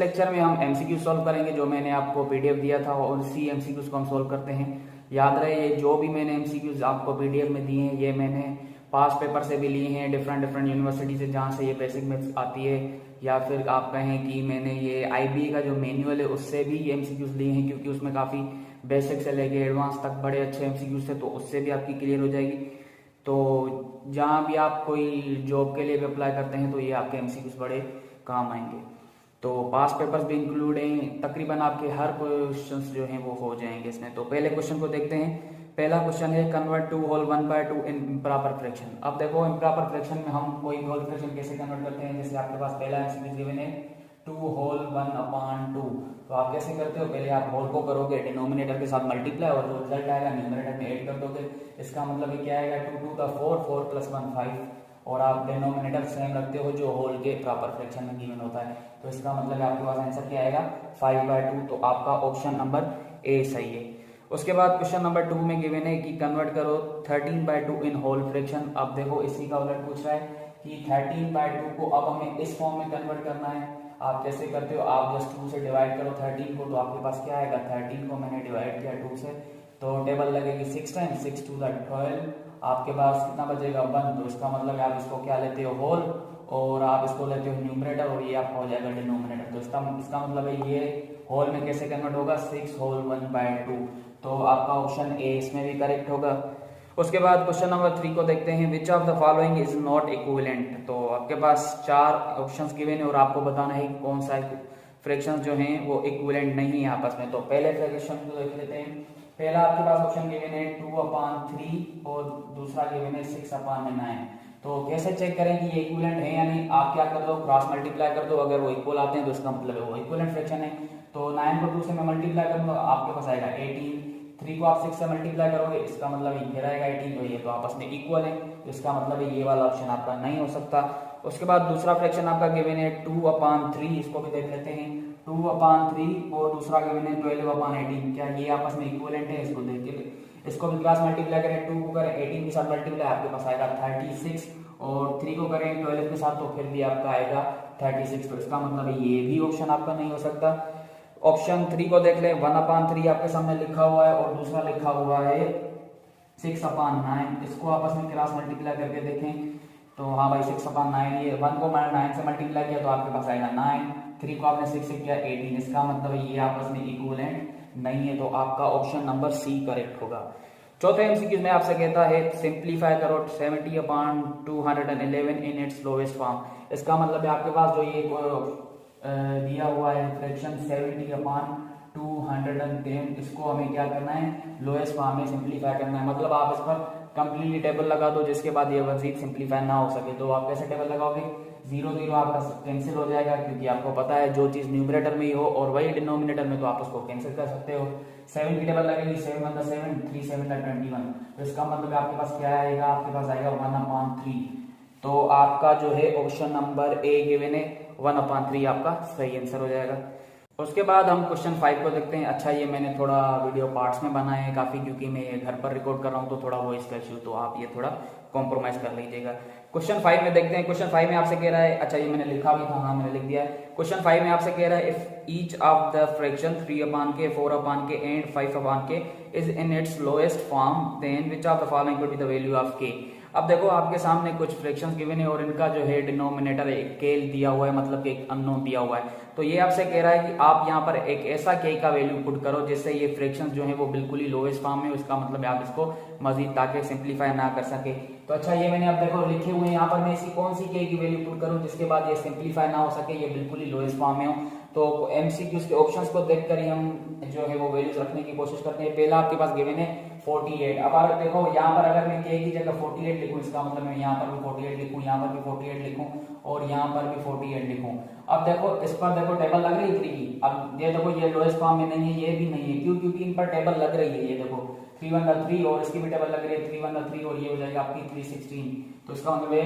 Lecture में हम MCQ solve करेंगे, जो मैंने आपको पीडीएफ दिया था और उसी एमसीक्यूज को हम सॉल्व करते हैं। याद रहे ये जो भी मैंने एमसीक्यूज आपको पीडीएफ में दिए हैं ये मैंने पास पेपर से भी लिए हैं, डिफरेंट डिफरेंट यूनिवर्सिटी से जहाँ से ये बेसिक मैथ्स आती है, या फिर आप कहें कि मैंने ये आईबीए का जो मैनुअल है उससे भी ये एमसीक्यूज लिए हैं, क्योंकि उसमें काफ़ी बेसिक से लेके एडवांस तक बड़े अच्छे एमसीक्यूज थे, तो उससे भी आपकी क्लियर हो जाएगी। तो जहाँ भी आप कोई जॉब के लिए भी अप्लाई करते हैं तो ये आपके एमसीक्यूज बड़े काम आएंगे। तो पास पेपर्स भी इंक्लूड हैं, तकरीबन आपके हर क्वेश्चंस जो हैं वो हो जाएंगे इसमें। तो पहले क्वेश्चन को देखते हैं। पहला क्वेश्चन है convert to whole 1/2 in improper fraction. अब देखो इम्प्रॉपर फ्रैक्शन में हम कोई होल फ्रैक्शन कैसे कन्वर्ट करते हैं। जैसे आपके पास पहला एमसीक्यू गिवन है 2 होल 1/2, तो आप कैसे करते हो, पहले आप होल को करोगे डिनोमिनेटर के साथ मल्टीप्लाई और जो रिजल्ट आएगा न्यूमरेटर में ऐड कर दोगे। इसका मतलब ये क्या आएगा 2 to the 4, 4 + 1 5, और आप डिनोमिनेटर सेम रखते हो जो होल के प्रॉपर फ्रैक्शन में गिवन होता है। तो इसका मतलब आपके पास आंसर क्या आएगा 5/2। तो आपका ऑप्शन नंबर ए सही है। उसके बाद क्वेश्चन नंबर 2 में गिवन है कि कन्वर्ट करो 13/2 इन होल फ्रैक्शन। अब देखो इसी का उलट पूछ रहा है कि 13/2 को अब हमें इस फॉर्म में कन्वर्ट करना है। आप कैसे करते हो, आप जस्ट 2 से डिवाइड करो 13 को, तो आपके पास क्या आएगा 13 को मैंने डिवाइड किया 2 से, तो टेबल लगेगी 6 टाइम्स 6 to the 12, आपके पास कितना बचेगा 1। तो इसका मतलब आप इसको क्या लेते हो होल, और आप इसको लेते हो न्यूमरेटर, और ये आपका हो जाएगा डिनोमिनेटर। तो इसका मतलब है ये होल में कैसे कन्वर्ट होगा 6 होल 1/2। तो आपका ऑप्शन ए इसमें भी करेक्ट होगा। उसके बाद क्वेश्चन नंबर 3 को देखते हैं। विच of the following is not equivalent. तो आपके पास 4 ऑप्शंस गिवन है और आपको बताना है कौन सा फ्रैक्शंस जो हैं वो इक्विवेलेंट नहीं है आपस में। तो पहले फ्रैक्शन को देख लेते हैं। पहला आपके पास ऑप्शन गिवन है 2/3 और दूसरा गिवन है 6/9। तो कैसे चेक करें कि ये इक्विवेलेंट है या नहीं। आप क्या कर दो, क्रॉस मल्टीप्लाई कर दो, अगर वो इक्वल आते हैं तो इसका मतलब है वो इक्विवेलेंट फ्रैक्शन है। तो 9 को 2 से मैं मल्टीप्लाई करूंगा, आपके पास आएगा 18। 3 को आप 6 से मल्टीप्लाई करोगे, इसका मतलब ये रहेगा 18, तो ये तो आपस में इक्वल है, तो इसका मतलब है ये वाला ऑप्शन आपका नहीं हो सकता। उसके बाद दूसरा फ्रैक्शन आपका गिवन है 2/3, इसको भी देख लेते हैं। 2/3 और दूसरा गिवन है 12/18, क्या ये आपस में इक्विवेलेंट है। इसको देख के इसको भी क्रॉस मल्टीप्लाई करें, 2 को करें 18 के साथ मल्टीप्लाई, आपके पास आएगा 36, और 3 को करें 12 के साथ तो फिर भी आपका आएगा 36। तो इसका मतलब है ये भी ऑप्शन आपका नहीं हो सकता। ऑप्शन 3 को देख ले, 1/3 आपके सामने लिखा हुआ है और दूसरा लिखा हुआ है 6/9। इसको आपस में क्रॉस मल्टीप्लाई करके देखें तो हाँ भाई 6/9, ये 1 को मैंने 9 से मल्टीप्लाई किया तो आपके पास आएगा 9, 3 को आपने 6 से किया 18, इसका मतलब ये आपस में इक्विवेलेंट नहीं है। तो आपका ऑप्शन नंबर सी करेक्ट होगा। चौथे एमसीक्यू में आपसे कहता है सिंप्लीफाई करो 70/211 इन इट्स लोएस्ट फॉर्म। इसका मतलब है आपके पास जो ये दिया हुआ है फ्रैक्शन 70/210, इसको हमें क्या करना है लोएस्ट फॉर्म में सिंप्लीफाई करना है। मतलब आप इस पर कंप्लीटली टेबल लगा दो जिसके बाद ये मजीद सिंप्लीफाई ना हो सके। तो आप कैसे टेबल लगाओगे, 0 0 आपका कैंसिल हो जाएगा, क्योंकि आपको पता है जो चीज न्यूमरेटर में ही हो और वही डिनोमिनेटर में तो आप उसको कैंसिल कर सकते हो। 7 की टेबल लगेगी, 7 1 7, 3 7 21, तो इसका मतलब आपके पास क्या आएगा, आपके पास आएगा 1/3। तो आपका जो है ऑप्शन नंबर ए गिवन है 1/3 आपका सही आंसर हो जाएगा। उसके बाद हम क्वेश्चन 5 को देखते हैं। अच्छा ये मैंने थोड़ा वीडियो पार्ट्स में बनाए हैं काफ़ी, क्योंकि मैं ये घर पर रिकॉर्ड कर रहा हूँ तो थोड़ा वॉइस का इशू, तो आप ये थोड़ा कॉम्प्रोमाइज कर लीजिएगा। क्वेश्चन 5 में देखते हैं। क्वेश्चन 5 में आपसे कह रहा है, अच्छा ये मैंने लिखा भी था, हाँ मैंने लिख दिया है। क्वेश्चन 5 में आपसे कह रहा है if each of the fraction 3/k 4/k and 5/k is in its lowest form then which of the following could be the value of k। अब देखो आपके सामने कुछ फ्रैक्शंस गिवन है और इनका जो है डिनोमिनेटर एक k दिया हुआ है, मतलब कि एक अननोन दिया हुआ है। तो ये आपसे कह रहा है कि आप यहाँ पर एक ऐसा k का वैल्यू पुट करो जिससे ये फ्रैक्शंस जो है वो बिल्कुल ही लोएस्ट फॉर्म में, इसका मतलब आप इसको मजीद ताकि सिंप्लीफाई ना कर सके। तो अच्छा ये मैंने अब देखो लिखे हुए हैं यहाँ पर, मैं इसकी कौन सी k की वैल्यू पुट करूँ जिसके बाद ये सिंप्लीफाई ना हो सके, ये बिल्कुल ही लोएस्ट फॉर्म में हो। तो एमसीक्यूज के ऑप्शंस को देखकर ही हम जो है वो वैल्यूज रखने की कोशिश करते हैं। पहला आपके पास गिवन है 48। अब अगर देखो यहाँ पर अगर मैं k की जगह 48 लिखूं, इसका मतलब मैं यहाँ पर भी 48 लिखूं, यहाँ पर भी 48 लिखूं और यहाँ पर भी 48 लिखूं। अब देखो इस पर देखो टेबल लग रही है 3 की। अब ये देखो ये लोएस्ट फॉर्म में नहीं है, ये भी नहीं है, क्यों, क्योंकि इन पर टेबल लग रही है। ये देखो 3 1 3 और इसकी भी टेबल लग रही है 3 1 3 और ये हो जाएगा आपकी 316। तो इसका मतलब है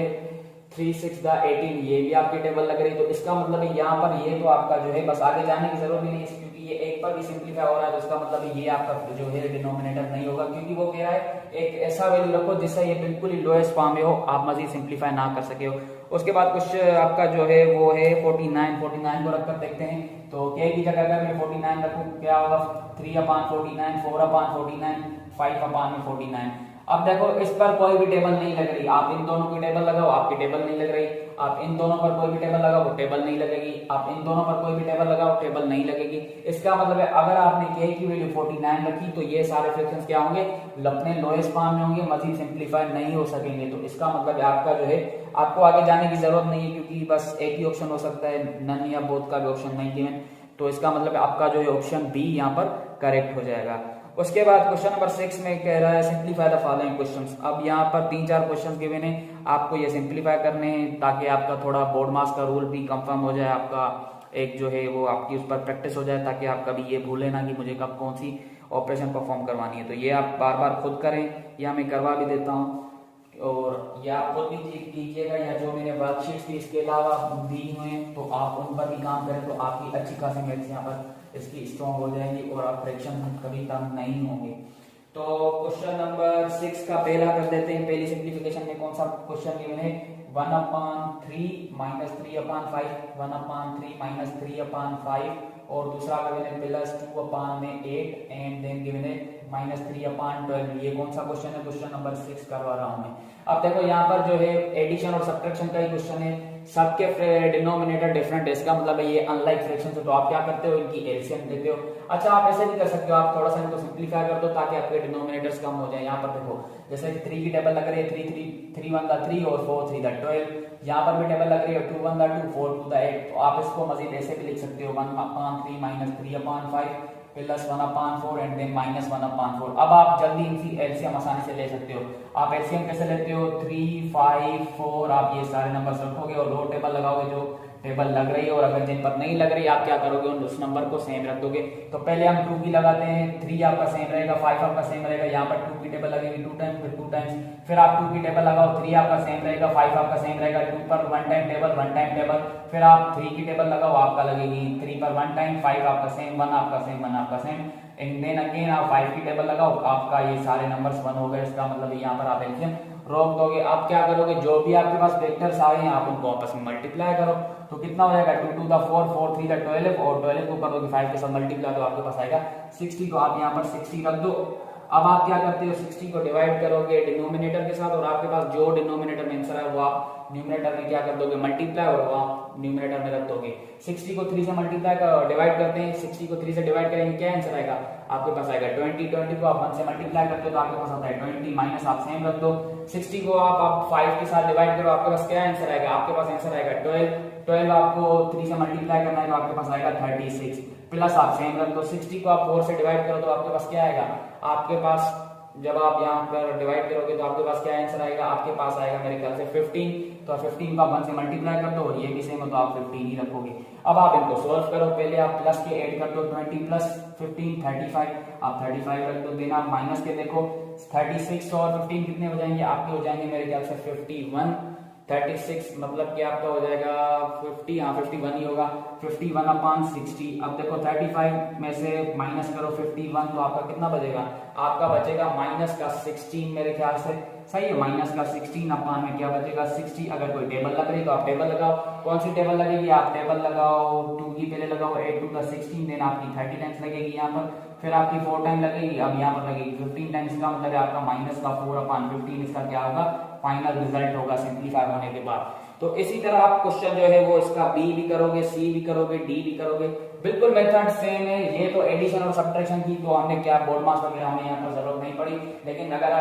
3 6 18, ये भी आपकी टेबल लग रही है। तो इसका मतलब है यहाँ पर ये तो आपका जो है बस आगे जाने की जरूरत नहीं है, क्योंकि ये एक पर भी सिंप्लीफाई हो रहा है। तो इसका मतलब ये आपका जो है डिनोमिनेटर नहीं होगा, क्योंकि वो कह रहा है एक ऐसा वैल्यू रखो जिससे ये बिल्कुल ही लोएस्ट फॉर्म में हो, आप मजीद सिंप्लीफाई ना कर सके हो। उसके बाद कुछ आपका जो है वो है 49 को रखकर देखते हैं। तो k की जगह अगर मैं 49 रखूँ क्या होगा, 3/49, 4/49, 5/49। अब देखो इस पर कोई भी टेबल नहीं लग रही, आप इन दोनों की टेबल लगाओ आपकी टेबल नहीं लग रही, आप इन दोनों पर कोई भी टेबल लगाओ वो टेबल नहीं लगेगी, आप इन दोनों पर कोई भी टेबल लगाओ टेबल नहीं लगेगी। इसका मतलब है अगर आपने k की वैल्यू 49 रखी तो ये सारे फ्रैक्शंस क्या होंगे, अपने लोएस्ट फॉर्म में होंगे, मजीद सिंप्लीफाई नहीं हो सकेंगे। तो इसका मतलब आपका जो है आपको आगे जाने की जरूरत नहीं है, क्योंकि बस एक ही ऑप्शन हो सकता है, नन या बोथ का भी ऑप्शन नहीं गिवन। तो इसका मतलब आपका जो है ऑप्शन बी यहाँ पर करेक्ट हो जाएगा। उसके बाद क्वेश्चन नंबर 6 में कह रहा है सिंप्लीफाई द फॉलोइंग क्वेश्चंस। अब यहाँ पर 3-4 क्वेश्चंस गिवन है, आपको ये सिंप्लीफाई करने हैं ताकि आपका थोड़ा बोर्ड मास का रूल भी कंफर्म हो जाए, आपका एक जो है वो आपकी उस पर प्रैक्टिस हो जाए, ताकि आप कभी ये भूले ना कि मुझे कब कौन सी ऑपरेशन परफॉर्म करवानी है। तो ये आप बार बार खुद करें या मैं करवा भी देता हूँ, और या आप खुद भी कीजिएगा, या जो मैंने वर्कशीट्स भी इसके अलावा दी हुए हैं तो आप उन पर भी काम करें, तो आपकी अच्छी खासी मैथ्स यहाँ पर इसकी स्ट्रॉन्ग हो जाएंगी और आप फ्रैक्शन कभी कम नहीं होंगे। तो क्वेश्चन नंबर 6 का पहला कर देते हैं। पहली सिंप्लीफिकेशन में कौन सा क्वेश्चन गिवन है, 1/3 - 3/5, 1/3 - 3/5, और दूसरा गिवन है +2/8 एंड देन गिवन है -3/12। ये कौन सा क्वेश्चन है, क्वेश्चन नंबर 6 करवा रहा हूं मैं। अब देखो यहाँ पर जो है एडिशन और सब्ट्रैक्शन का ही क्वेश्चन है, सबके डिनोमिनेटर डिफरेंट है, इसका मतलब है ये अनलाइक फ्रैक्शन है। तो आप क्या करते हो, इनकी एलसीएम लेते हो। अच्छा आप ऐसे भी कर सकते हो, आप थोड़ा सा इनको सिंप्लीफाई कर दो ताकि आपके डिनोमिनेटर्स कम हो जाए। यहाँ पर देखो जैसे 3 की टेबल लग रही है, 3 1 3 और 4 3 12। यहाँ पर भी टेबल लग रही है 2 1 2 4 2 8। तो आप इसको मजीद ऐसे भी लिख सकते हो 1/3 - 3/5 +1/4 एंड देन -1/4। अब आप जल्दी इनकी एलसीएम आसानी से ले सकते हो। आप एलसीएम कैसे लेते हो, 3 5 4, आप ये सारे नंबर्स रखोगे और रो टेबल लगाओगे जो टेबल लग रही है, और अगर जिन पर नहीं लग रही आप क्या करोगे, उस नंबर को सेम रख दोगे। तो पहले हम 2 की लगाते हैं, 3 आपका सेम रहेगा, 5 आपका सेम रहेगा, यहाँ पर 2 की टेबल लगेगी 2 टाइम्स, फिर 2 टाइम्स, फिर आप 2 की टेबल लगाओ, 3 आपका सेम रहेगा, 5 आपका सेम रहेगा, 2 पर 1 टाइम टेबल 1 टाइम टेबल, फिर आप 3 की टेबल लगाओ, आपका लगेगी 3 पर 1 टाइम, 5 आपका सेम, 1 आपका सेम, 1 आपका सेम, एंड देन अगेन आप 5 की टेबल लगाओ, आपका ये सारे नंबर्स 1 हो गए। इसका मतलब यहाँ पर आप एलसीएम रोक दोगे। आप क्या करोगे, जो भी आपके पास वेक्टर्स आए हैं आप उनको आपस में मल्टीप्लाई करो। तो कितना हो जाएगा, 2 2 4 4 3 12, और 12 को कर दोगे 5 के साथ मल्टीप्लाई, तो आपके पास आएगा 60। तो आप यहाँ पर 60 रख दो। अब आप क्या करते हो, 60 को डिवाइड करोगे डिनोमिनेटर के साथ, और आपके पास जो डिनोमिनेटर में आंसर है वो आप न्यूमरेटर में क्या कर दोगे, मल्टीप्लाई, और वो आप न्यूमरेटर में रख दोगे। 60 को 3 से मल्टीप्लाई कर डिवाइड करते हैं, 60 को 3 से डिवाइड करेंगे क्या आंसर आएगा, आपके पास आएगा 20। 20 को आप 1 से मल्टीप्लाई करते हो तो आपके पास आता है 20, माइनस आप सेम रख दो। 60 को आप 5 के साथ डिवाइड करो, आपके पास क्या आंसर आएगा, आपके पास आंसर आएगा 12। 12 आपको 3 से मल्टीप्लाई करना है तो आपके पास आएगा 36, प्लस आप सेम रख दो। 60 को आप 4 से डिवाइड करो तो आपके पास क्या आएगा, आपके पास जब आप यहाँ पर डिवाइड करोगे तो आपके पास क्या आंसर आएगा, आपके पास आएगा मेरे ख्याल से 15। तो 15 को 1 से मल्टीप्लाई कर दो और ये भी सेम हो तो आप 15 ही रखोगे। अब आप इनको सोल्व करो, पहले आप प्लस के ऐड कर दो, 20 प्लस 15 35, आप 35 रख दो। देन आप माइनस के देखो, 36 और 15 कितने हो जाएंगे, आपके हो जाएंगे मेरे ख्याल से 51। 36 मतलब कि आपका हो जाएगा 50, हाँ 51 ही होगा, 51/60। अब देखो 35 में से माइनस करो 51 तो आपका कितना बचेगा, आपका बचेगा माइनस का 16 मेरे ख्याल से, सही है, माइनस का 16 में क्या बचेगा 60। अगर कोई टेबल लग रही तो आप टेबल लगाओ, कौन सी टेबल लगेगी, आप टेबल लगाओ 2 की पहले लगाओ, 8 2 16, देन आपकी 30 टाइम्स लगेगी यहाँ पर, फिर आपकी 4 टाइम लगेगी, अब यहाँ पर लगेगी 15 टाइम्स, का मतलब आपका माइनस का 4/15 इसका क्या होगा, फाइनल रिजल्ट होगा सिंप्लीफाई होने के बाद। तो इसी तरह आप क्वेश्चन जो है वो इसका बी भी करोगे, सी भी करोगे, डी भी करोगे, बिल्कुल मेथड सेम है। ये तो एडिशन और सब्ट्रैक्शन की तो हमने क्या बोर्ड मास वगैरह हमें यहाँ पर जरूरत नहीं पड़ी, लेकिन अगर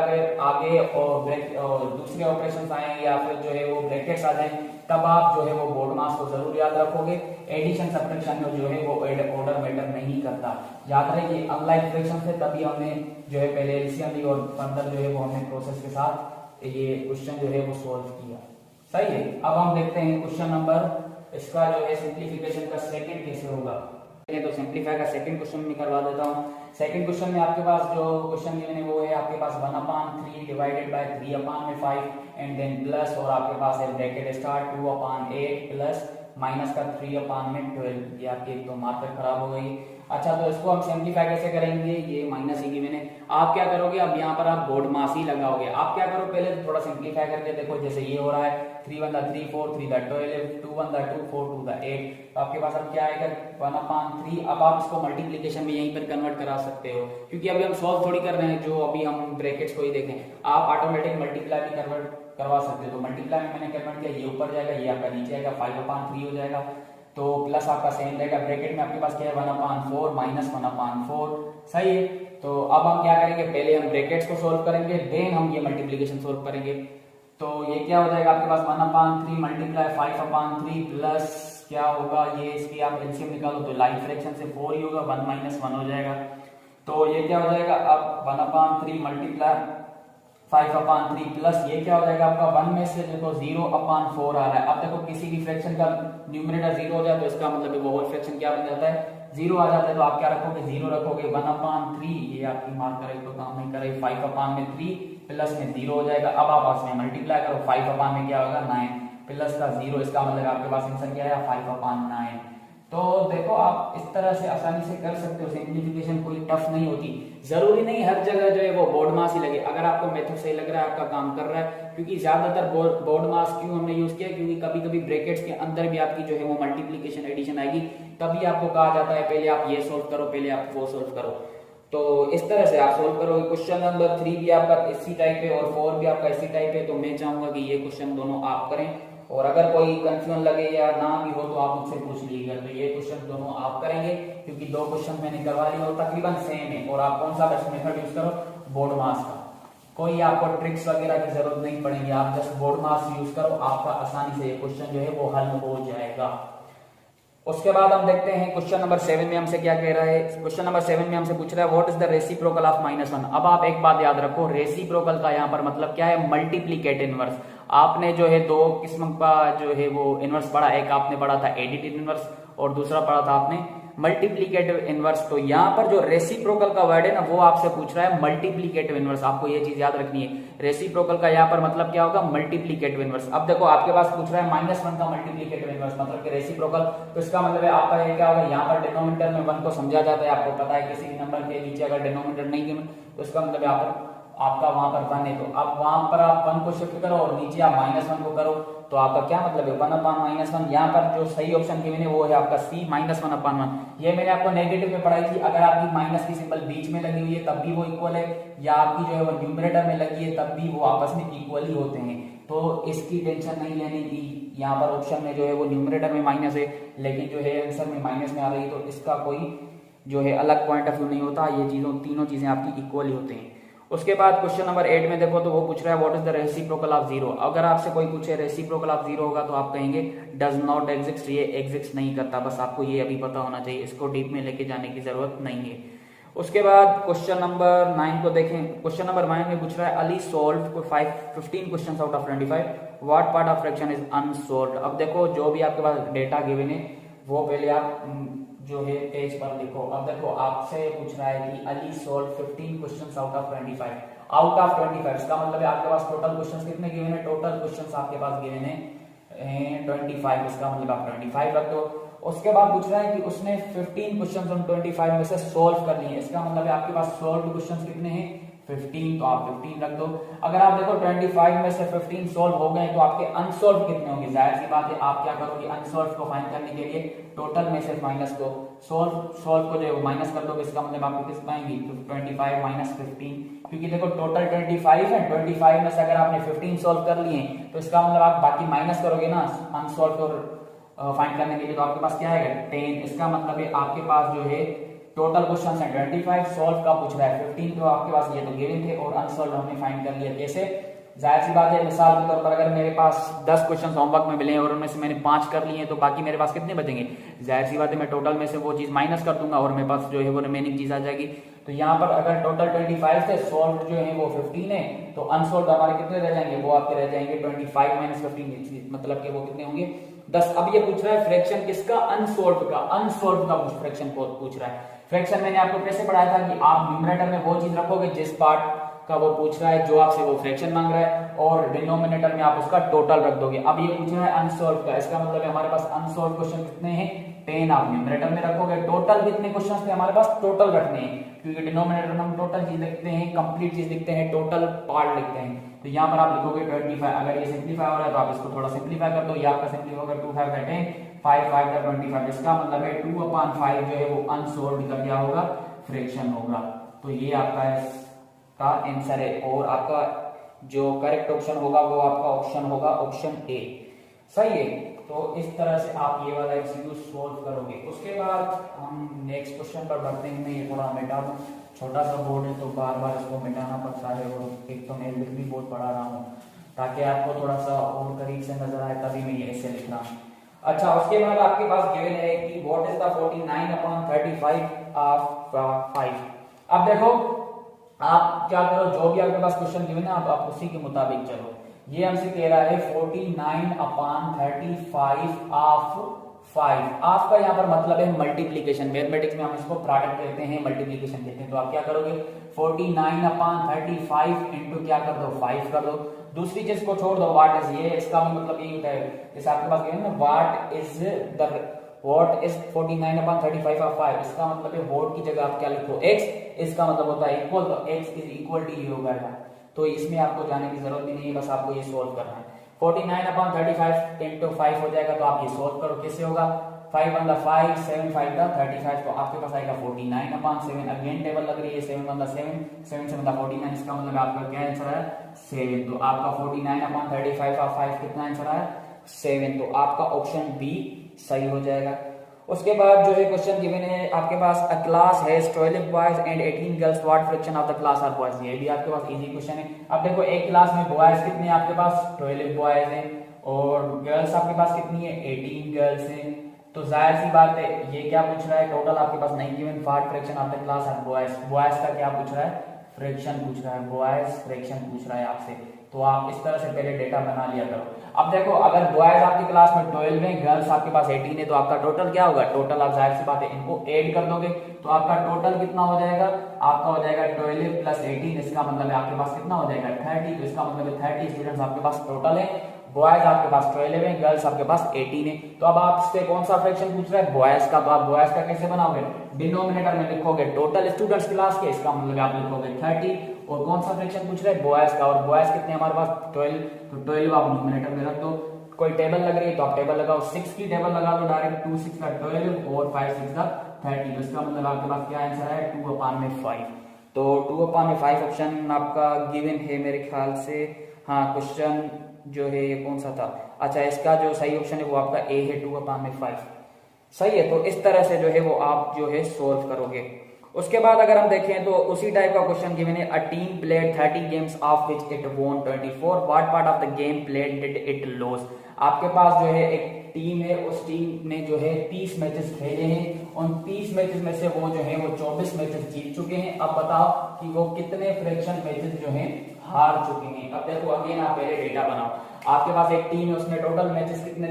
आगे और दूसरे ऑपरेशन आए या फिर जो है वो ब्रैकेट्स आ जाए तब आप जो है वो बोर्ड मास को जरूर याद रखोगे। एडिशन सब्ट्रैक्शन में जो है वो ऑर्डर मैटर नहीं करता, याद रहे ये अनलाइक फ्रैक्शन थे, तभी हमने जो है पहले एलसीएम ली और फर्दर जो है वो हमने प्रोसेस के साथ ये क्वेश्चन जो है वो सॉल्व किया, सही है। अब हम देखते हैं क्वेश्चन नंबर इसका जो है सिंप्लीफिकेशन का सेकंड कैसे होगा। तो सिंप्लीफाई का सेकंड क्वेश्चन में करवा देता हूँ। सेकंड क्वेश्चन में आपके पास जो क्वेश्चन गिवन है वो है आपके पास 1/3 divided by 3/5 and then plus, और आपके पास है ब्रैकेट स्टार्ट 2/8 प्लस माइनस का 3/12, ये आपकी एक तो मार्कर खराब हो गई। अच्छा, तो इसको हम सिंप्लीफाई कैसे करेंगे, ये माइनस ही की मैंने, आप क्या करोगे, अब यहाँ पर आप बोर्ड मास ही लगाओगे। आप क्या करो, पहले थोड़ा सिंप्लीफाई करके देखो, जैसे ये हो रहा है 3 1 3 4 3 12 2 1 2 4 2 8, तो आपके पास अब क्या आएगा 1/3। अब आप इसको मल्टीप्लीकेशन में यहीं पर कन्वर्ट करा सकते हो, क्योंकि अभी हम सॉल्व थोड़ी कर रहे हैं, जो अभी हम ब्रैकेट्स को ही देखें, आप ऑटोमेटिक मल्टीप्लाई भी कन्वर्ट करवा सकते हो। तो मल्टीप्लाई में मैंने कन्वर्ट किया, ये ऊपर जाएगा, ये आपका नीचे आएगा, 5/3 हो जाएगा, तो प्लस आपका सेम रहेगा, ब्रैकेट में आपके पास क्या है 1/4 माइनस 1/4, सही है। तो अब हम क्या करेंगे, पहले हम ब्रैकेट्स को सोल्व करेंगे, देन हम ये मल्टीप्लीकेशन सोल्व करेंगे। तो ये क्या हो जाएगा आपके पास 1/3 मल्टीप्लाई 5/3 प्लस क्या होगा, ये इसकी आप एलसीएम निकालो तो लाइक फ्रैक्शन से 4 ही होगा, 1 - 1 हो जाएगा। तो ये क्या हो जाएगा, अब 1/3 मल्टीप्लाई 5/3 प्लस ये क्या हो जाएगा आपका 1 में से देखो 0/4 आ रहा है। अब देखो किसी भी फ्रैक्शन का न्यूमरेटर 0 हो जाए तो इसका मतलब वो होल फ्रैक्शन क्या बन जाता है, 0 आ जाता है। तो आप क्या रखोगे, 0 रखोगे, 1/3, ये आपकी मार्क करे तो काम नहीं करे, 5/3 प्लस में 0 हो जाएगा। अब आप इसमें मल्टीप्लाई करो, 5 में क्या होगा 9 प्लस का 0, इसका मतलब आपके पास आंसर क्या है 5/9। तो देखो आप इस तरह से आसानी से कर सकते हो, सिंप्लीफिकेशन कोई टफ नहीं होती। जरूरी नहीं हर जगह जो है वो बोर्ड मास ही लगे, अगर आपको मेथड सही लग रहा है, आपका काम कर रहा है, क्योंकि ज्यादातर बोर्ड मास क्यों हमने यूज किया, क्योंकि कभी कभी ब्रैकेट्स के अंदर भी आपकी जो है वो मल्टीप्लीकेशन एडिशन आएगी, तभी आपको कहा जाता है पहले आप ये सोल्व करो, पहले आप वो सोल्व करो। तो इस तरह से आप सोल्व करोगे। क्वेश्चन नंबर 3 भी आपका इसी टाइप है और 4 भी आपका इसी टाइप है, तो मैं चाहूंगा कि ये क्वेश्चन दोनों आप करें, और अगर कोई कंफ्यूजन लगे या ना भी हो तो आप मुझसे पूछ लीजिएगा। तो ये क्वेश्चन दोनों आप करेंगे, क्योंकि 2 क्वेश्चन मैंने करवा लिए और तकरीबन सेम है। और आप कौन सा बेस्ट मेथड यूज करो, बोर्ड मास का, कोई आपको ट्रिक्स वगैरह की जरूरत नहीं पड़ेगी, आप जस्ट बोर्ड मास यूज करो, आपका आसानी से ये क्वेश्चन जो है वो हल हो जाएगा। उसके बाद हम देखते हैं क्वेश्चन नंबर 7 में हमसे क्या कह रहा है। क्वेश्चन नंबर 7 में हमसे पूछ रहा है what is the reciprocal of -1। अब आप एक बात याद रखो, रेसिप्रोकल का यहाँ पर मतलब क्या है, मल्टीप्लीकेट इनवर्स। आपने जो है 2 किस्म का जो है वो इनवर्स पढ़ा, एक आपने पढ़ा था एडिटिव इनवर्स और दूसरा पढ़ा था आपने मल्टीप्लीकेटिव इनवर्स। तो यहाँ पर जो रेसिप्रोकल का वर्ड है ना, वो आपसे पूछ रहा है मल्टीप्लीकेटिव इनवर्स। आपको ये चीज याद रखनी है, रेसिप्रोकल का यहाँ पर मतलब क्या होगा, मल्टीप्लीकेटिव इनवर्स। अब देखो आपके पास पूछ रहा है -1 का मल्टीप्लीकेटिव इनवर्स मतलब कि रेसिप्रोकल, तो इसका मतलब है आपका ये क्या होगा, यहाँ पर डिनोमिनेटर में 1 को समझा जाता है, आपको पता है किसी भी नंबर के नीचे अगर डिनोमिनेटर नहीं गिवन तो इसका मतलब यहाँ पर आपका वहां पर 1 है, तो अब वहां पर आप 1 को शिफ्ट करो और नीचे आप -1 को करो, तो आपका क्या मतलब है 1/-1। यहाँ पर जो सही ऑप्शन गिवन है वो है आपका सी -1/1। ये मैंने आपको नेगेटिव में पढ़ाई थी, अगर आपकी माइनस की सिंबल बीच में लगी हुई है तब भी वो इक्वल है, या आपकी जो है वो न्यूमरेटर में लगी है तब भी वो आपस में इक्वल ही होते हैं। तो इसकी टेंशन नहीं लेनी की यहाँ पर ऑप्शन में जो है वो न्यूमरेटर में माइनस है, लेकिन जो है आंसर में माइनस में आ रही है, तो इसका कोई जो है अलग पॉइंट ऑफ व्यू नहीं होता, ये तीनों चीजें आपकी इक्वल ही होते हैं। उसके बाद क्वेश्चन नंबर 8 में देखो तो वो पूछ रहा है what is the reciprocal of 0। अगर आपसे कोई पूछे रेसिप्रोकल ऑफ 0 होगा तो आप कहेंगे डज नॉट एग्जिस्ट, ये एग्जिस्ट नहीं करता, बस आपको ये अभी पता होना चाहिए, इसको डीप में लेके जाने की जरूरत नहीं है। उसके बाद क्वेश्चन नंबर 9 को देखें। क्वेश्चन नंबर 9 में पूछ रहा है Ali solve 15 question out of 25, what part of fraction is unsolved. अब देखो जो भी आपके पास डेटा गिवन है वो पहले आप जो है पेज पर लिखो। अब देखो आपसे पूछ रहा है कि Ali solve 15 questions out of 25, out of 25 इसका मतलब है आपके पास टोटल क्वेश्चंस कितने गिवन है, टोटल क्वेश्चंस आपके पास गिवन है 25, इसका मतलब आप 25 रख दो। उसके बाद पूछ रहा है कि उसने 15 क्वेश्चंस ऑन 25 में से सॉल्व कर लिए, इसका मतलब है आपके पास सॉल्व क्वेश्चंस कितने हैं 15, तो आप 15 रख दो। अगर आप देखो 25 में से 15 सॉल्व हो गए तो आपके अनसॉल्व कितने होंगे, जाहिर सी बात है आप क्या करोगे, अनसॉल्व को फाइंड करने के लिए टोटल में से माइनस को सॉल्व को जो माइनस कर दोगे, इसका मतलब आपको किस पाएंगे 25 - 15, क्योंकि देखो टोटल 25 है, 25 में से अगर आपने 15 सॉल्व कर लिए तो इसका मतलब आप बाकी माइनस करोगे ना अनसॉल्व को फाइंड करने के लिए, तो आपके पास क्या आएगा 10। इसका मतलब है आपके पास जो है टोटल क्वेश्चन है 25, सॉल्व का पूछ रहा है 15, तो आपके पास ये तो गिवन थे और अनसॉल्व हमने फाइंड कर लिया। कैसे, जाहिर सी बात है मिसाल के तौर पर अगर मेरे पास 10 क्वेश्चन होमवर्क में मिले और उनमें से मैंने 5 कर लिए हैं तो बाकी मेरे पास कितने बचेंगे, जाहिर सी बात है मैं टोटल में से वो चीज माइनस कर दूंगा और मेरे पास जो है वो रिमेनिंग चीज आ जाएगी। तो यहाँ पर अगर टोटल 25 थे, सॉल्व जो है वो 15 है, तो अनसॉल्व हमारे कितने रह जाएंगे, वो आपके रह जाएंगे 25 - 15, मतलब कि वो कितने होंगे 10। अब ये पूछ रहा है फ्रैक्शन किसका, अनसॉल्व का फ्रैक्शन पूछ रहा है। फ्रैक्शन मैंने आपको कैसे पढ़ाया था कि आप न्यूमरेटर में वो चीज रखोगे जिस पार्ट का वो पूछ रहा है, जो आपसे वो फ्रैक्शन मांग रहा है, और डिनोमिनेटर में आप उसका टोटल रख दोगे। अब ये पूछ रहा है अनसॉल्व का, इसका मतलब है हमारे पास अनसॉल्व क्वेश्चन कितने हैं, 10 आप न्यूमरेटर में रखोगे। टोटल कितने क्वेश्चन थे हमारे पास, टोटल रखने हैं, क्योंकि डिनोमिनेटर में हम टोटल चीज लिखते हैं, कंप्लीट चीज लिखते हैं, टोटल पार्ट लिखते हैं। तो यहाँ पर आप लिखोगे 25। अगर ये सिंप्लीफाई हो रहा है तो आप इसको थोड़ा सिंप्लीफाई कर दो, ये आपका सिंप्लीफाई होगा 2 5 10 5 5 का 25। इसका मतलब है 2/5 जो है वो अनसॉल्व का क्या होगा, फ्रैक्शन होगा। तो ये आपका इसका आंसर है, और आपका जो करेक्ट ऑप्शन होगा वो आपका ऑप्शन होगा ऑप्शन ए। सही है। तो इस तरह से आप ये वाला एमसीक्यू सोल्व करोगे। उसके बाद हम नेक्स्ट क्वेश्चन पर बढ़ते हैं। मैं ये थोड़ा मिटा दूं, छोटा सा बोर्ड है तो बार बार इसको मिटाना पड़ता है, और एक तो मैं लिख भी बहुत पढ़ा रहा हूँ ताकि आपको थोड़ा सा और करीब से नजर आए, तभी मैं ये ऐसे लिख रहा हूँ। अच्छा, उसके बाद आपके पास गिवन है कि व्हाट इज द 49/35 ऑफ 5। अब देखो आप क्या करो, जो भी आपके पास क्वेश्चन गिवन है आप उसी के मुताबिक चलो। ये हमसे कह रहा है 49/35 ऑफ 5। ऑफ का यहाँ पर मतलब है मल्टीप्लीकेशन, मैथमेटिक्स में हम इसको प्रोडक्ट कहते हैं, मल्टीप्लीकेशन कहते हैं। तो आप क्या करोगे, 49/35 इंटू क्या कर दो, 5 कर दो। दूसरी चीज को छोड़ दो, व्हाट इज, ये इसका भी मतलब यही होता है, जैसे आपके पास है ना व्हाट इज 49/35 ऑफ 5, इसका मतलब है व्हाट की जगह आप क्या लिखो, x, इसका मतलब होता है इक्वल, तो x इज इक्वल टू ये होगा। तो इसमें आपको जाने की जरूरत भी नहीं है, बस आपको ये सोल्व करना है। 49/35 इंटू 5 हो जाएगा, तो आप ये सोल्व करो, कैसे होगा, 5 1 5 7 5 35, तो आपके पास आएगा 49/7। अगेन टेबल लग रही है, 7 1 7 7 7 49, इसका मतलब आपका क्या आंसर है, 7। तो आपका 49/35 ऑफ 5 कितना आंसर है, 7। तो आपका ऑप्शन बी सही हो जाएगा। उसके बाद जो है क्वेश्चन गिवन है आपके पास, a class has 12 boys and 18 girls, what fraction of the class are boys. ये भी आपके पास इजी क्वेश्चन है। अब देखो एक क्लास में बॉयज कितने हैं आपके पास, 12 बॉयज हैं, और गर्ल्स आपके पास कितनी है, 18 गर्ल्स हैं। तो जाहिर सी बात है ये क्या पूछ रहा है, टोटल आपके पास नहीं given, what fraction of the class are boys. Boys का क्या पूछ रहा है, फ्रैक्शन पूछ रहा है, बॉयज फ्रैक्शन पूछ रहा है आपसे। तो आप इस तरह से पहले डेटा बना लिया करो। अब देखो अगर बॉयज आपकी क्लास में 12 है, गर्ल्स आपके पास 18 है, तो आपका टोटल क्या होगा, टोटल आप जाहिर सी बात है इनको ऐड कर दोगे, तो आपका टोटल कितना हो जाएगा, आपका हो जाएगा 12 प्लस 18, इसका मतलब है आपके पास कितना हो जाएगा, 30। तो इसका मतलब है 30 स्टूडेंट्स आपके पास टोटल है। बॉयज आपके पास 12 है, गर्ल्स आपके पास 18 है। तो अब आपसे कौन सा फ्रैक्शन पूछ रहा है, बॉयज का। तो आप बॉयज का कैसे बनाओगे, डिनोमिनेटर में लिखोगे टोटल स्टूडेंट्स क्लास के, इसका मतलब आप लिखोगे 30, और कौन सा फ्रैक्शन पूछ रहा है, बॉयज का, और बॉयज कितने हमारे पास 12, तो 12 आप डिनोमिनेटर में रख दो। कोई टेबल लग रही है तो आप टेबल लगाओ, 6 की टेबल लगा दो डायरेक्ट, 2 6 का 12 और 5 6 का 30। तो इसका मतलब आपके पास क्या आंसर है, 2/5। तो 2/5 ऑप्शन आपका गिवन है मेरे ख्याल से। हाँ, क्वेश्चन जो है ये कौन सा था, अच्छा इसका जो सही ऑप्शन है वो आपका ए है, 2/5 सही है। तो इस तरह से जो है वो आप जो है सोल्व करोगे। उसके बाद अगर हम देखें तो उसी टाइप का क्वेश्चन गिवन है, a team played 30 games of which it won 24, what part of the game played did it loss. आपके पास जो है एक टीम है, उस टीम ने जो है 30 मैचेस खेले हैं, उन 30 मैचेस में से वो जो है वो 24 मैचेस जीत चुके हैं। अब बताओ कि वो कितने फ्रैक्शन मैचेस जो हैं हार चुके हैं। अब देखो अगेन आप पहले डेटा बनाओ, आपके पास एक टीम है, उसने टोटल मैचेस कितने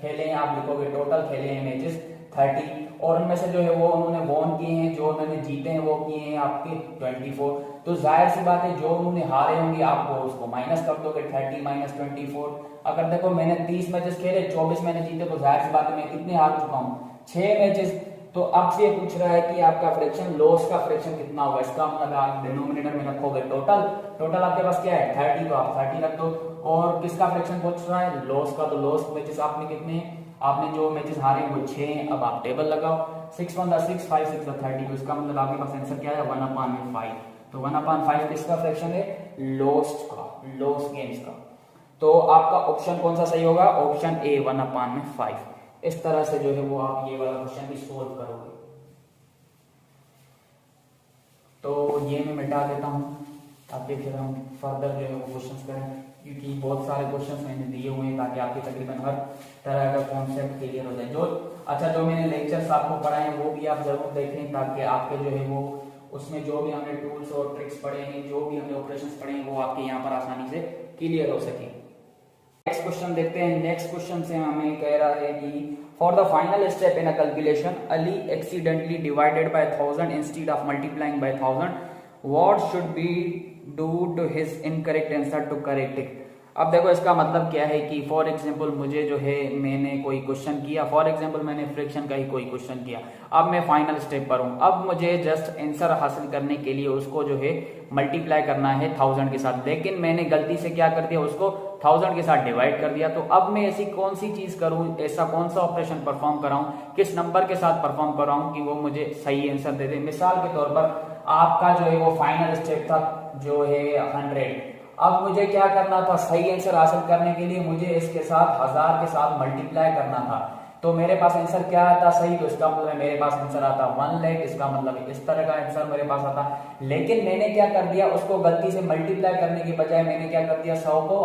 खेले हैं, आप लिखोगे टोटल खेले हैं मैचेस 30, और उनमें से जो है वो उन्होंने वॉन किए हैं, जो उन्होंने जीते हैं वो किए हैं आपके 24। तो जाहिर सी बात है जो उन्होंने हारे होंगे आपको उसको माइनस कर दोगे, 30 माइनस 24। अगर देखो मैंने 30 मैचेस खेले, 24 मैंने जीते, तो जाहिर सी बात है मैं कितने हार चुका हूँ, 6 मैचेस। तो अब से पूछ रहा है कि आपका फ्रैक्शन लॉस का फ्रैक्शन कितना होगा, इसका मतलब आप डिनोमिनेटर में रखोगे टोटल, टोटल आपके पास क्या है 30, तो आप 30 रख दो। और किसका फ्रैक्शन पूछ रहा है, लॉस का, तो लॉस मैचेस आपने कितने हैं, आपने जो मैचेस हारे वो 6 हैं। अब आप टेबल लगाओ, 6 1 6 5 6 30, तो इसका मतलब आपके पास आंसर क्या है 1/5। तो 1/5 किसका फ्रैक्शन है, लॉस का, लॉस गेम्स का। तो आपका ऑप्शन कौन सा सही होगा, ऑप्शन ए 1/5। इस तरह से जो है वो आप ये वाला क्वेश्चन भी सोल्व करोगे। तो ये मैं मिटा देता हूँ ताकि फिर हम फर्दर जो है वो क्वेश्चन करें, क्योंकि बहुत सारे क्वेश्चन मैंने दिए हुए हैं ताकि आपके तकरीबन हर तरह का कॉन्सेप्ट क्लियर हो जाए। जो मैंने लेक्चर्स आपको पढ़ाए हैं वो भी आप जरूर देखें, ताकि आपके जो है वो उसमें जो भी हमने टूल्स और ट्रिक्स पढ़े हैं, जो भी हमने ऑपरेशंस पढ़े हैं, वो आपके यहाँ पर आसानी से क्लियर हो सके। नेक्स्ट क्वेश्चन देखते हैं। नेक्स्ट क्वेश्चन से हमें कह रहा है कि for the final step in a calculation, Ali accidentally divided by 1000 instead of multiplying by 1000, what should be do to his incorrect answer to correct it. अब देखो इसका मतलब क्या है कि फॉर एग्जाम्पल मुझे जो है मैंने कोई क्वेश्चन किया, फॉर एग्जाम्पल मैंने फ्रैक्शन का ही कोई क्वेश्चन किया, अब मैं फाइनल स्टेप पर हूं, अब मुझे जस्ट आंसर हासिल करने के लिए उसको जो है मल्टीप्लाई करना है 1000 के साथ, लेकिन मैंने गलती से क्या कर दिया, उसको 1000 के साथ डिवाइड कर दिया। तो अब मैं ऐसी कौन सी चीज करूं, ऐसा कौन सा ऑपरेशन परफॉर्म कराऊं, किस नंबर के साथ परफॉर्म कराऊं कि वो मुझे सही आंसर दे दे। मिसाल के तौर पर आपका जो है वो फाइनल स्टेप था जो है 100, अब मुझे क्या करना था, सही आंसर हासिल करने के लिए मुझे इसके साथ 1000 के साथ मल्टीप्लाई करना था। तो मेरे पास आंसर क्या आता सही, तो इसका मतलब मेरे पास आंसर आता 1 लाख, इसका मतलब इस तरह का आंसर मेरे पास आता। लेकिन मैंने क्या कर दिया, उसको गलती से मल्टीप्लाई करने के बजाय मैंने क्या कर दिया, 100 को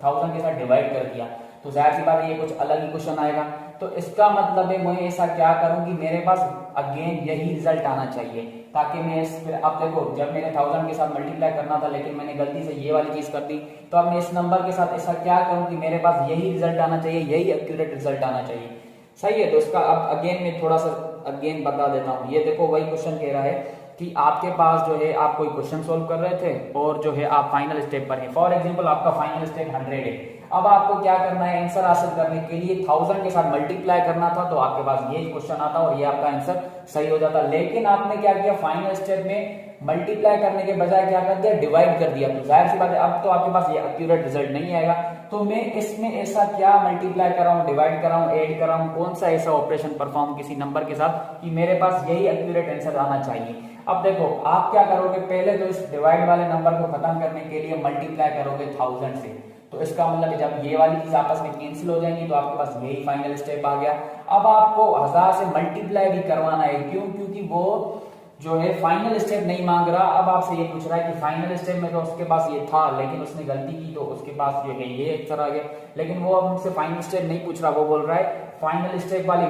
1000 के साथ डिवाइड कर दिया। तो जाहिर सी बात है ये कुछ अलग ही क्वेश्चन आएगा। तो इसका मतलब है मैं ऐसा क्या करूं कि मेरे पास अगेन यही रिजल्ट आना चाहिए, ताकि मैं अब देखो जब मैंने 1000 के साथ मल्टीप्लाई करना था लेकिन मैंने गलती से ये वाली चीज कर दी, तो अब मैं इस नंबर के साथ ऐसा क्या करूं कि मेरे पास यही रिजल्ट आना चाहिए, यही एक्यूरेट रिजल्ट आना चाहिए। सही है। तो इसका अब अगेन मैं थोड़ा सा अगेन बता देता हूँ। ये देखो वही क्वेश्चन कह रहा है कि आपके पास जो है आप कोई क्वेश्चन सोल्व कर रहे थे और जो है आप फाइनल स्टेप पर हैं। फॉर एग्जांपल आपका फाइनल स्टेप 100 है। अब आपको क्या करना है, आंसर हासिल करने के लिए 1000 के साथ मल्टीप्लाई करना था, तो आपके पास ये क्वेश्चन आता और ये आपका आंसर सही हो जाता। लेकिन आपने क्या किया, फाइनल स्टेप में मल्टीप्लाई करने के बजाय क्या कर दिया, डिवाइड कर दिया। तो जाहिर सी बात है अब तो आपके पास ये एक्यूरेट रिजल्ट नहीं आएगा। तो मैं इसमें ऐसा क्या मल्टीप्लाई कर रहा हूँ, डिवाइड कर रहा हूँ, ऐड कर रहा हूँ, कौन सा ऐसा ऑपरेशन परफॉर्म किसी नंबर के साथ कि मेरे पास यही एक्यूरेट आंसर आना चाहिए। अब देखो आप क्या करोगे, पहले तो इस डिवाइड वाले नंबर को खत्म करने के लिए मल्टीप्लाई करोगे 1000 से। तो इसका मतलब जब ये वाली चीज आपस में कैंसिल हो जाएंगी तो आपके पास यही फाइनल स्टेप आ गया। अब आपको 1000 से मल्टीप्लाई भी करवाना है, क्यों, क्योंकि वो जो है फाइनल स्टेप नहीं मांग रहा। अब आपसे ये पूछ रहा है कि फाइनल स्टेप में तो उसके पास ये था लेकिन उसने गलती की तो उसके पास जो है ये आंसर आ गया। लेकिन वो अब हमसे फाइनल स्टेप नहीं पूछ रहा, वो बोल रहा है फाइनल स्टेप वाली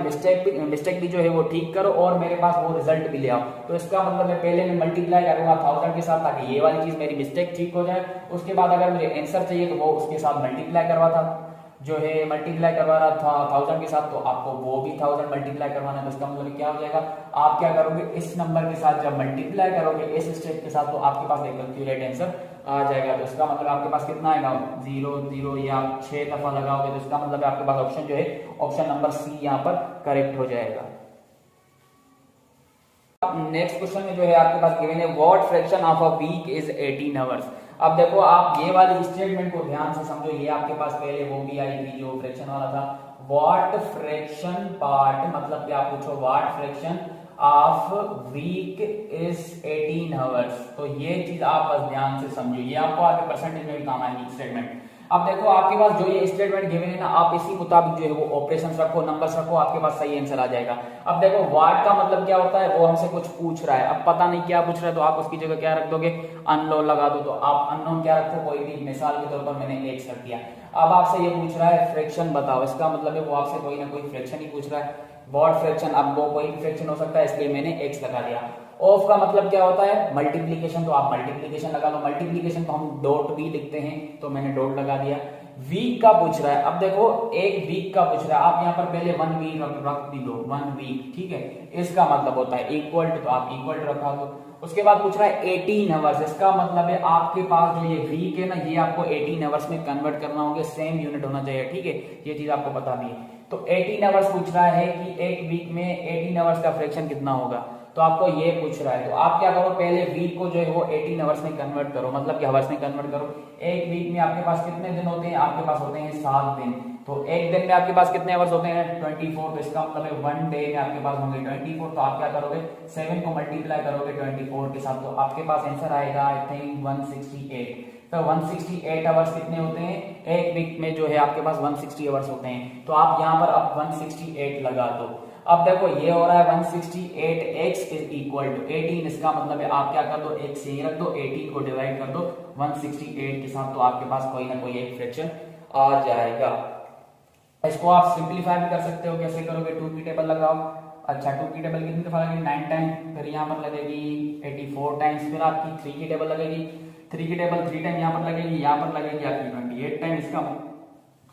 मिस्टेक भी जो है वो ठीक करो और मेरे पास वो रिजल्ट भी ले आओ। तो इसका मतलब मैं पहले मैं मल्टीप्लाई करूंगा 1000 के साथ ताकि ये वाली चीज मेरी मिस्टेक ठीक हो जाए। उसके बाद अगर मुझे आंसर चाहिए तो वो उसके साथ मल्टीप्लाई करवाता जो है मल्टीप्लाई करवा रहा था 1000 के साथ, तो आपको वो भी 1000 मल्टीप्लाई करवाना है। तो इसका मतलब क्या हो जाएगा, आप क्या करोगे, इस नंबर के साथ जब मल्टीप्लाई करोगे इस स्टेप के साथ तो आपके पास एक एक्यूरेट आंसर आ जाएगा। तो इसका मतलब आपके पास कितना आएगा 0 0, या 6 दफा लगाओगे तो इसका मतलब आपके पास ऑप्शन जो है ऑप्शन नंबर सी यहाँ पर करेक्ट हो जाएगा। नेक्स्ट क्वेश्चन में जो है आपके पास गिवन है what fraction of a week is 18 hours. अब देखो आप ये वाली स्टेटमेंट को ध्यान से समझो, ये आपके पास पहले वो भी आई थी जो फ्रैक्शन वाला था। व्हाट फ्रैक्शन पार्ट मतलब क्या पूछो, what fraction of week is 18 hours. तो ये चीज आप बस ध्यान से समझो, ये आपको आगे परसेंटेज में भी काम आएगी स्टेटमेंट। अब देखो आपके पास जो ये स्टेटमेंट गिवन है ना, आप इसी मुताबिक जो है वो ऑपरेशंस रखो, नंबर्स रखो, आपके पास सही आंसर आ जाएगा। अब देखो व्हाट का मतलब क्या होता है, वो हमसे कुछ पूछ रहा है, अब पता नहीं क्या पूछ रहा है तो आप उसकी जगह क्या रख दोगे, अननोन लगा दो। तो आप अननोन क्या रखो, कोई भी, मिसाल के तौर पर मैंने x रख दिया। अब आपसे ये पूछ रहा है फ्रैक्शन बताओ, इसका मतलब है वो आपसे कोई ना कोई फ्रैक्शन ही पूछ रहा है। व्हाट फ्रैक्शन, अब वो कोई भी फ्रैक्शन हो सकता है इसलिए मैंने x लगा दिया। ऑफ का मतलब क्या होता है, मल्टीप्लीकेशन, तो आप मल्टीप्लीकेशन लगा लो। मल्टीप्लीकेशन तो हम डॉट भी लिखते हैं तो मैंने डॉट लगा दिया। वीक का पूछ रहा है, अब देखो एक वीक का पूछ रहा है, आप यहाँ पर पहले 1 वीक रख भी दो, 1 वीक, ठीक है। इसका मतलब होता है इक्वल टू, तो आप इक्वल टू रखा दो। उसके बाद पूछ रहा है 18 आवर्स, इसका मतलब है आपके पास जो ये वीक है ना, ये आपको 18 आवर्स में कन्वर्ट करना होगा, सेम यूनिट होना चाहिए, ठीक है। ये चीज आपको बता दी। तो 18 आवर्स पूछ रहा है कि एक वीक में 18 आवर्स का फ्रैक्शन कितना होगा, तो आपको ये पूछ रहा है। तो आप क्या करो, पहले वीक को जो है वो 18 आवर्स में कन्वर्ट करो, मतलब कि आवर्स में कन्वर्ट करो। एक वीक में आपके पास कितने दिन होते हैं, आपके पास होते हैं 7 दिन। तो एक दिन में आपके पास कितने आवर्स होते हैं 24, तो इसका मतलब है 1 डे में आपके पास होंगे 24। तो आप क्या करोगे, 7 को मल्टीप्लाई करोगे 24 के साथ, तो आपके पास आंसर आएगा आई थिंक 168। तो 168 आवर्स कितने होते हैं, एक वीक में जो है आपके पास 160 आवर्स होते हैं। तो आप यहाँ पर अब 168 लगा दो। अब देखो ये हो रहा है 168x इज इक्वल टू 18, इसका मतलब है आप क्या कर दो, एक से ही रख दो, 18 को डिवाइड कर दो 168 के साथ, तो आपके पास कोई ना कोई एक फ्रैक्शन आ जाएगा। इसको आप सिंपलीफाई भी कर सकते हो, कैसे करोगे, 2 की टेबल लगाओ। अच्छा 2 की टेबल कितनी दफा लगेगी, 9 टाइम, फिर यहाँ पर लगेगी 84 टाइम्स, फिर आपकी 3 की टेबल लगेगी, 3 की टेबल 3 टाइम यहाँ पर लगेगी, यहाँ पर लगेगी आपकी 28 टाइम। इसका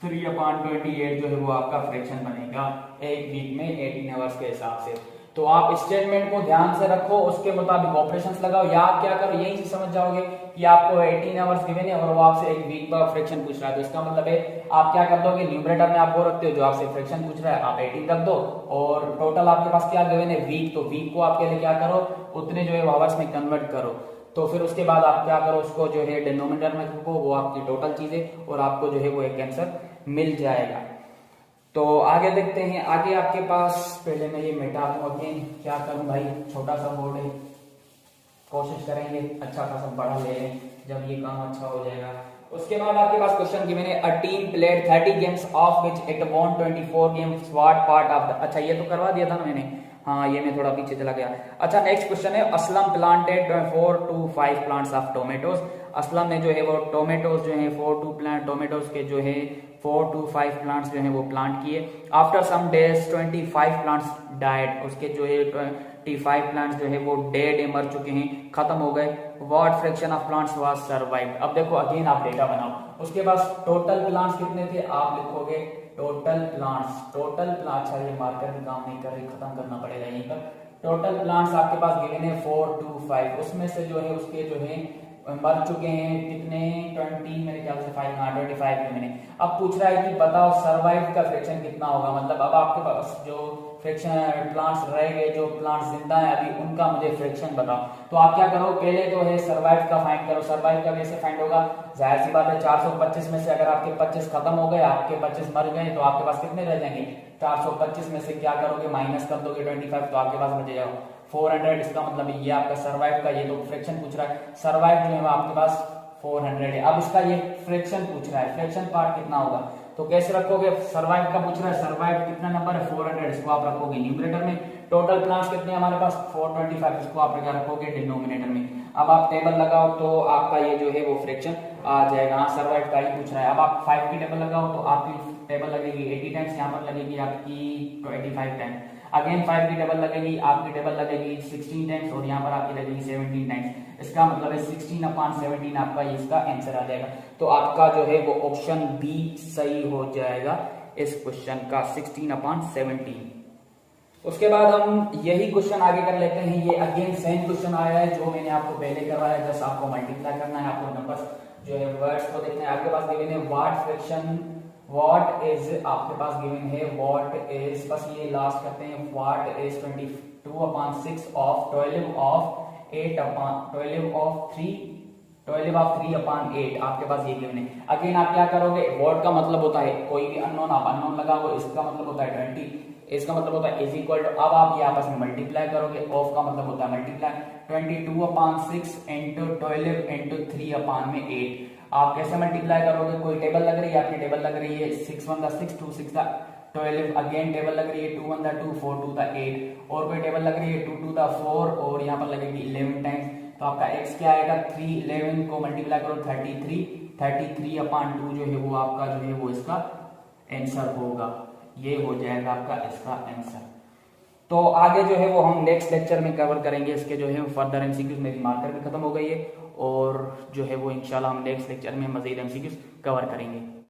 3/28 जो है वो आपका फ्रैक्शन बनेगा एक वीक में 18 आवर्स के हिसाब से। तो आप स्टेटमेंट को ध्यान से रखो, उसके मुताबिक ऑपरेशंस लगाओ। या आप क्या करो, यही चीज समझ जाओगे कि आपको 18 आवर्स गिवन है और वो आपसे एक वीक का फ्रैक्शन पूछ रहा है, तो इसका मतलब है आप क्या कर दोगे, न्यूमरेटर में आप वो रखते हो जो आपसे फ्रैक्शन पूछ रहा है, आप 18 रख दो, और टोटल आपके पास क्या गिवन है, वीक, तो वीक को आपके लिए क्या करो, उतने जो है आवर्स में कन्वर्ट करो। तो फिर उसके बाद आप क्या करो, उसको जो है डिनोमिनेटर में रखो, वो आपकी टोटल चीज है, और आपको जो है वो एक आंसर मिल जाएगा। तो आगे देखते हैं, आगे आपके पास, पहले मैं ये मिटा दूं, अगेन क्या करूं भाई, छोटा सा बोर्ड है, कोशिश करेंगे अच्छा खासा बड़ा ले लें जब ये काम अच्छा हो जाएगा। उसके बाद आपके पास क्वेश्चन गिवन है, a team played 30 games of which it won 24 games, what part of the, अच्छा ये तो करवा दिया था ना मैंने, हाँ ये मैं थोड़ा पीछे चला गया। अच्छा नेक्स्ट क्वेश्चन है, Aslam planted 4 to 5 plants of tomatoes, Aslam ने जो है वो टोमेटोज जो है 4 to प्लांट टोमेटोज के जो है 4 to 5 प्लांट्स जो है वो प्लांट किए। After some days 25 plants died, उसके जो है 25 प्लांट्स जो है वो डेड है, मर चुके हैं, खत्म हो गए। What fraction of plants was survived. अब देखो अगेन आप डेटा बनाओ, उसके पास टोटल प्लांट्स कितने थे, आप लिखोगे टोटल प्लांट्स, टोटल प्लांट्स, अच्छा ये मार्कर भी काम नहीं कर रही, खत्म करना पड़ेगा यहीं पर। टोटल प्लांट्स आपके पास गिवन है 4 to 5, उसमें से जो है उसके जो है मर चुके हैं कितने, 20 मेरे ख्याल से 5, हाँ 25 के मैंने। अब पूछ रहा है कि बताओ सर्वाइव का फ्रैक्शन कितना होगा, मतलब अब आपके पास जो फ्रैक्शन प्लांट्स रह गए, जो प्लांट्स जिंदा है अभी, उनका मुझे फ्रैक्शन बताओ। तो आप क्या करो, पहले तो है सर्वाइव का फाइंड करो। सर्वाइव का कैसे फाइंड होगा, जाहिर सी बात है 425 में से अगर आपके 25 खत्म हो गए, आपके 25 मर गए, तो आपके पास कितने रह जाएंगे, 425 में से क्या करोगे, माइनस कर दोगे 25, तो आपके पास बचेगा 400। इसका मतलब ये आपका सर्वाइव का, ये तो फ्रैक्शन पूछ रहा है, सर्वाइव जो है आपके पास 400 है। अब इसका ये फ्रैक्शन पूछ रहा है, फ्रैक्शन पार्ट कितना होगा, तो कैसे रखोगे, सर्वाइव का पूछ रहा है, सर्वाइव कितना नंबर है 400, इसको आप रखोगे न्यूमरेटर में। टोटल प्लांट्स कितने हमारे पास 425, इसको आप रखोगे डिनोमिनेटर में। अब आप टेबल लगाओ तो आपका ये जो है वो फ्रैक्शन आ जाएगा, हाँ सर्वाइव का ही पूछ रहा है। अब आप 5 की टेबल लगाओ तो आपकी टेबल लगेगी 80 टाइम्स, यहाँ पर लगेगी आपकी 25 टाइम्स। अगेन 5 की टेबल लगेगी, आपकी टेबल लगेगी 16 टाइम्स, और यहाँ पर आपकी लगेगी 17 टाइम्स। इसका मतलब है 16/17 आपका इसका आंसर आ जाएगा। तो आपका जो है वो ऑप्शन बी सही हो जाएगा इस क्वेश्चन का, 16/17। उसके बाद हम यही क्वेश्चन आगे कर लेते हैं। ये अगेन सेम क्वेश्चन आया है जो मैंने आपको पहले करवाया, जस्ट आपको मल्टीप्लाई करना है, आपको नंबर्स जो है वर्ड्स को देखना है। आपके पास गिवन है व्हाट फ्रैक्शन, व्हाट इज आपके पास गिवन है, व्हाट इज, बस ये लास्ट करते हैं, व्हाट इज 22/6 ऑफ 12 ऑफ 3/8 आपके पास ये गिवन है। अगेन आप क्या करोगे, व्हाट का मतलब होता है कोई भी अननोन, आप अननोन लगाओ, इसका मतलब होता है 20, इसका मतलब होता है इज इक्वल टू, अब आप ये आपस में मल्टीप्लाई करोगे, ऑफ का मतलब होता है मल्टीप्लाई, 22/6 इंटू 12 इंटू 3/8। आप कैसे मल्टीप्लाई करोगे, कोई टेबल लग रही है, आपकी टेबल लग रही है 6 1 6 2 6 12, अगेन टेबल लग रही है 2 1 2 4 2 8, और कोई टेबल लग रही है 2 2 4, और यहाँ पर लगेगी 11 टाइम्स। तो आपका x क्या आएगा, 3 11 को मल्टीप्लाई करो 33/2 जो है वो आपका जो है वो इसका आंसर होगा, ये हो जाएगा आपका इसका आंसर। तो आगे जो है वो हम नेक्स्ट लेक्चर में कवर करेंगे, इसके जो है फर्दर एमसीक्यूज, मेरी मार्कर भी खत्म हो गई है, और जो है वो इंशाल्लाह हम नेक्स्ट लेक्चर में मजीद एमसीक्यूज कवर करेंगे।